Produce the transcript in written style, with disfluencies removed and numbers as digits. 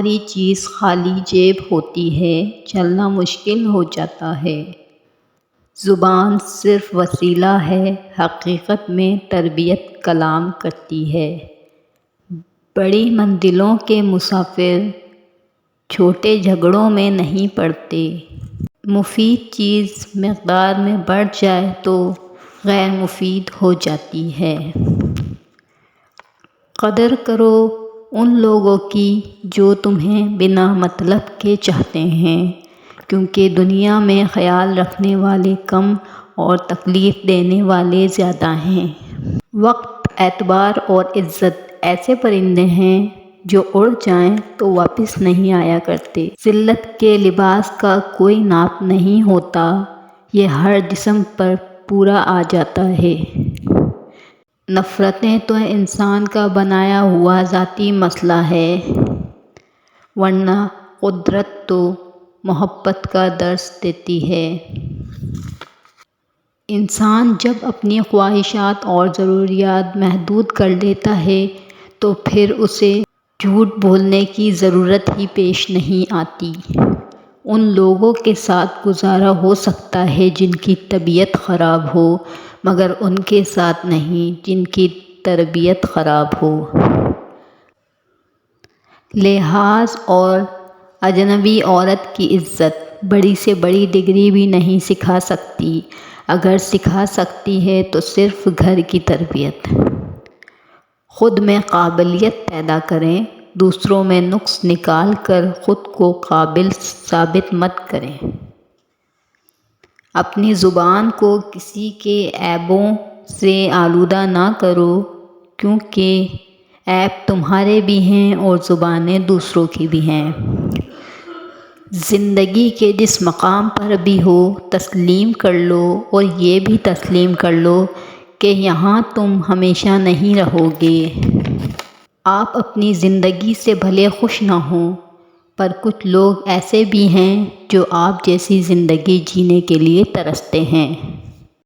ساری چیز خالی جیب ہوتی ہے، چلنا مشکل ہو جاتا ہے۔ زبان صرف وسیلہ ہے، حقیقت میں تربیت کلام کرتی ہے۔ بڑی منزلوں کے مسافر چھوٹے جھگڑوں میں نہیں پڑتے۔ مفید چیز مقدار میں بڑھ جائے تو غیر مفید ہو جاتی ہے۔ قدر کرو ان لوگوں کی جو تمہیں بنا مطلب کے چاہتے ہیں، کیونکہ دنیا میں خیال رکھنے والے کم اور تکلیف دینے والے زیادہ ہیں۔ وقت، اعتبار اور عزت ایسے پرندے ہیں جو اڑ جائیں تو واپس نہیں آیا کرتے۔ ذلت کے لباس کا کوئی ناپ نہیں ہوتا، یہ ہر جسم پر پورا آ جاتا ہے۔ نفرتیں تو انسان کا بنایا ہوا ذاتی مسئلہ ہے، ورنہ قدرت تو محبت کا درس دیتی ہے۔ انسان جب اپنی خواہشات اور ضروریات محدود کر لیتا ہے تو پھر اسے جھوٹ بولنے کی ضرورت ہی پیش نہیں آتی۔ ان لوگوں کے ساتھ گزارا ہو سکتا ہے جن کی طبیعت خراب ہو، مگر ان کے ساتھ نہیں جن کی تربیت خراب ہو۔ لحاظ اور اجنبی عورت کی عزت بڑی سے بڑی ڈگری بھی نہیں سکھا سکتی، اگر سکھا سکتی ہے تو صرف گھر کی تربیت۔ خود میں قابلیت پیدا کریں، دوسروں میں نقص نکال کر خود کو قابل ثابت مت کریں۔ اپنی زبان کو کسی کے عیبوں سے آلودہ نہ کرو، کیونکہ عیب تمہارے بھی ہیں اور زبانیں دوسروں کی بھی ہیں۔ زندگی کے جس مقام پر بھی ہو تسلیم کر لو، اور یہ بھی تسلیم کر لو کہ یہاں تم ہمیشہ نہیں رہو گے۔ آپ اپنی زندگی سے بھلے خوش نہ ہوں، پر کچھ لوگ ایسے بھی ہیں جو آپ جیسی زندگی جینے کے لیے ترستے ہیں۔